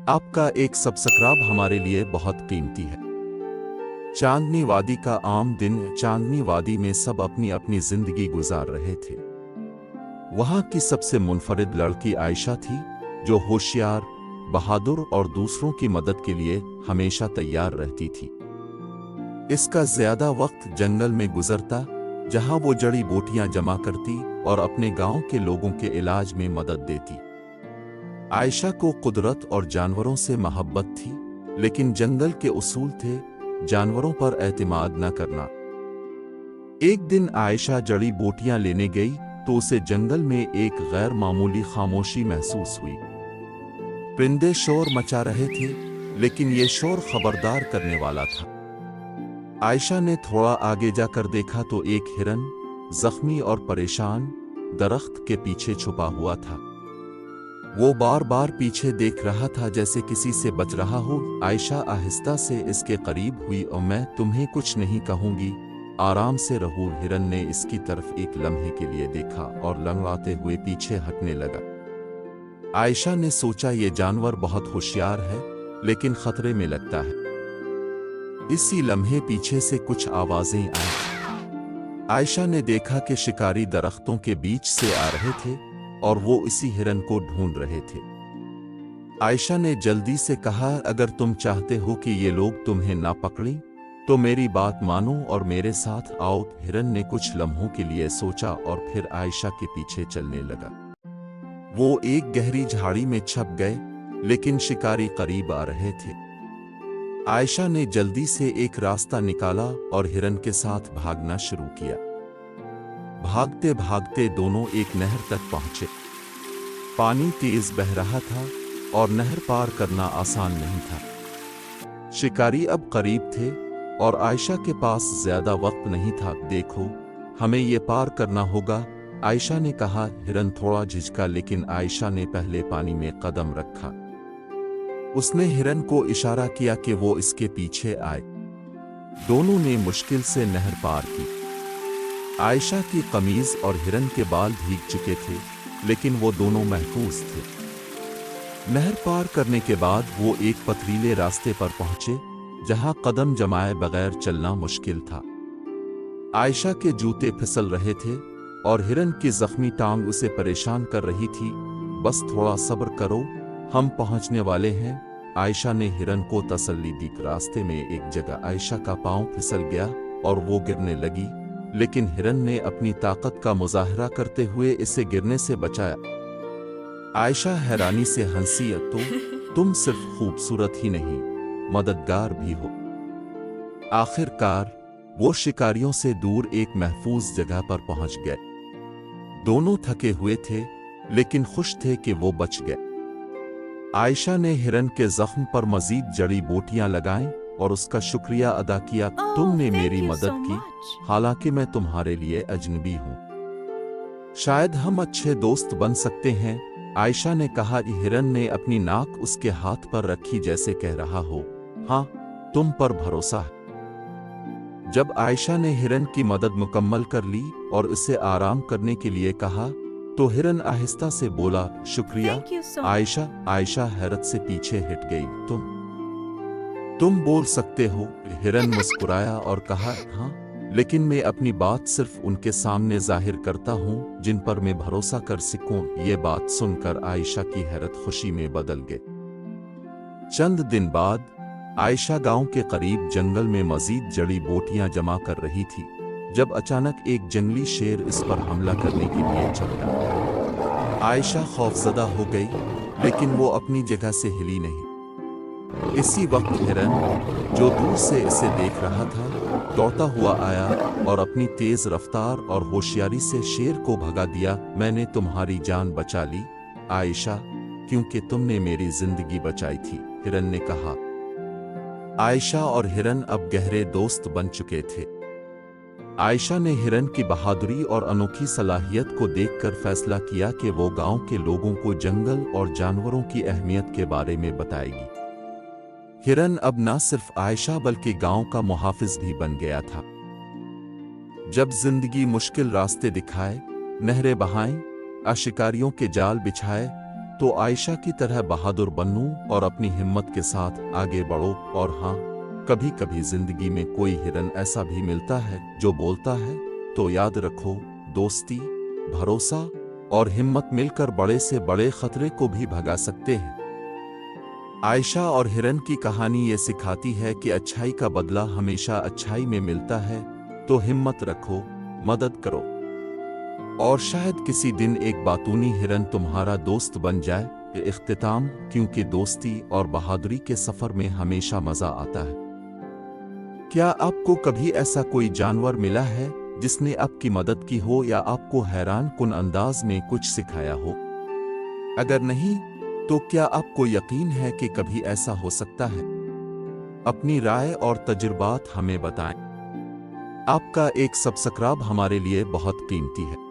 आपका एक सब्सक्राइब हमारे लिए बहुत कीमती है। चांदनी वादी का आम दिन। चांदनी वादी में सब अपनी अपनी जिंदगी गुजार रहे थे। वहां की सबसे मुनफरिद लड़की आयशा थी, जो होशियार, बहादुर और दूसरों की मदद के लिए हमेशा तैयार रहती थी। इसका ज्यादा वक्त जंगल में गुजरता, जहां वो जड़ी बूटियां जमा करती और अपने गांव के लोगों के इलाज में मदद देती। आयशा को कुदरत और जानवरों से मोहब्बत थी, लेकिन जंगल के उसूल थे जानवरों पर एतमाद न करना। एक दिन आयशा जड़ी बूटियां लेने गई तो उसे जंगल में एक गैर मामूली खामोशी महसूस हुई। परिंदे शोर मचा रहे थे, लेकिन ये शोर खबरदार करने वाला था। आयशा ने थोड़ा आगे जाकर देखा तो एक हिरन, जख्मी और परेशान, दरख्त के पीछे छुपा हुआ था। वो बार बार पीछे देख रहा था, जैसे किसी से बच रहा हो। आयशा आहिस्ता से इसके करीब हुई और मैं तुम्हें कुछ नहीं कहूंगी, आराम से रहो। हिरन ने इसकी तरफ एक लम्हे के लिए देखा और लंगड़ाते हुए पीछे हटने लगा। आयशा ने सोचा ये जानवर बहुत होशियार है, लेकिन खतरे में लगता है। इसी लम्हे पीछे से कुछ आवाजें आई। आयशा ने देखा कि शिकारी दरख्तों के बीच से आ रहे थे और वो इसी हिरन को ढूंढ रहे थे। आयशा ने जल्दी से कहा, अगर तुम चाहते हो कि ये लोग तुम्हें ना पकड़ें, तो मेरी बात मानो और मेरे साथ आओ। हिरन ने कुछ लम्हों के लिए सोचा और फिर आयशा के पीछे चलने लगा। वो एक गहरी झाड़ी में छप गए, लेकिन शिकारी करीब आ रहे थे। आयशा ने जल्दी से एक रास्ता निकाला और हिरन के साथ भागना शुरू किया। भागते भागते दोनों एक नहर तक पहुंचे। पानी तेज बह रहा था और नहर पार करना आसान नहीं था। शिकारी अब करीब थे और आयशा के पास ज्यादा वक्त नहीं था। देखो, हमें ये पार करना होगा, आयशा ने कहा। हिरन थोड़ा झिझका, लेकिन आयशा ने पहले पानी में कदम रखा। उसने हिरन को इशारा किया कि वो इसके पीछे आए। दोनों ने मुश्किल से नहर पार की। आयशा की कमीज और हिरन के बाल भीग चुके थे, लेकिन वो दोनों महफूज थे। नहर पार करने के बाद वो एक पथरीले रास्ते पर पहुंचे, जहां कदम जमाए बगैर चलना मुश्किल था। आयशा के जूते फिसल रहे थे और हिरन की जख्मी टांग उसे परेशान कर रही थी। बस थोड़ा सब्र करो, हम पहुंचने वाले हैं, आयशा ने हिरन को तसल्ली दी। रास्ते में एक जगह आयशा का पांव फिसल गया और वो गिरने लगी, लेकिन हिरन ने अपनी ताकत का मुजाहरा करते हुए इसे गिरने से बचाया। आयशा हैरानी से हंसी, तो तुम सिर्फ खूबसूरत ही नहीं, मददगार भी हो। आखिरकार वो शिकारियों से दूर एक महफूज जगह पर पहुंच गए। दोनों थके हुए थे, लेकिन खुश थे कि वो बच गए। आयशा ने हिरन के जख्म पर मजीद जड़ी बूटियां लगाईं और उसका शुक्रिया अदा किया। तुमने मेरी मदद की, हालांकि मैं तुम्हारे लिए अजनबी हूं। शायद हम अच्छे दोस्त बन सकते हैं, आयशा ने कहा। हिरन ने अपनी नाक उसके हाथ पर रखी, जैसे कह रहा हो, हाँ, तुम पर भरोसा है। जब आयशा ने हिरन की मदद मुकम्मल कर ली और उसे आराम करने के लिए कहा, तो हिरन आहिस्ता से बोला, शुक्रिया आयशा। आयशा हैरत से पीछे हट गई। तुम बोल सकते हो, हिरन मुस्कुराया और कहा, हाँ, लेकिन मैं अपनी बात सिर्फ उनके सामने जाहिर करता हूँ जिन पर मैं भरोसा कर सकूं। ये बात सुनकर आयशा की हैरत खुशी में बदल गई। चंद दिन बाद आयशा गांव के करीब जंगल में मजीद जड़ी बूटियां जमा कर रही थी, जब अचानक एक जंगली शेर इस पर हमला करने के लिए चला। आयशा खौफजदा हो गई, लेकिन वो अपनी जगह से हिली नहीं। इसी वक्त हिरन, जो दूर से इसे देख रहा था, दौड़ता हुआ आया और अपनी तेज रफ्तार और होशियारी से शेर को भगा दिया। मैंने तुम्हारी जान बचा ली आयशा, क्योंकि तुमने मेरी जिंदगी बचाई थी, हिरन ने कहा। आयशा और हिरन अब गहरे दोस्त बन चुके थे। आयशा ने हिरन की बहादुरी और अनोखी सलाहियत को देखकर फैसला किया कि वो गांव के लोगों को जंगल और जानवरों की अहमियत के बारे में बताएगी। हिरन अब न सिर्फ आयशा बल्कि गांव का मुहाफिज भी बन गया था। जब जिंदगी मुश्किल रास्ते दिखाए नहरें बहाएं, शिकारियों के जाल बिछाए, तो आयशा की तरह बहादुर बनूं और अपनी हिम्मत के साथ आगे बढ़ो। और हाँ, कभी कभी जिंदगी में कोई हिरन ऐसा भी मिलता है जो बोलता है, तो याद रखो, दोस्ती, भरोसा और हिम्मत मिलकर बड़े से बड़े खतरे को भी भगा सकते हैं। आयशा और हिरन की कहानी ये सिखाती है कि अच्छाई का बदला हमेशा अच्छाई में मिलता है, तो हिम्मत रखो, मदद करो, और शायद किसी दिन एक बातूनी हिरन तुम्हारा दोस्त बन जाए। इख्तिताम, क्योंकि दोस्ती और बहादुरी के सफर में हमेशा मजा आता है। क्या आपको कभी ऐसा कोई जानवर मिला है जिसने आपकी मदद की हो या आपको हैरान कुन अंदाज में कुछ सिखाया हो? अगर नहीं, तो क्या आपको यकीन है कि कभी ऐसा हो सकता है? अपनी राय और तजुर्बात हमें बताएं। आपका एक सब्सक्राइब हमारे लिए बहुत कीमती है।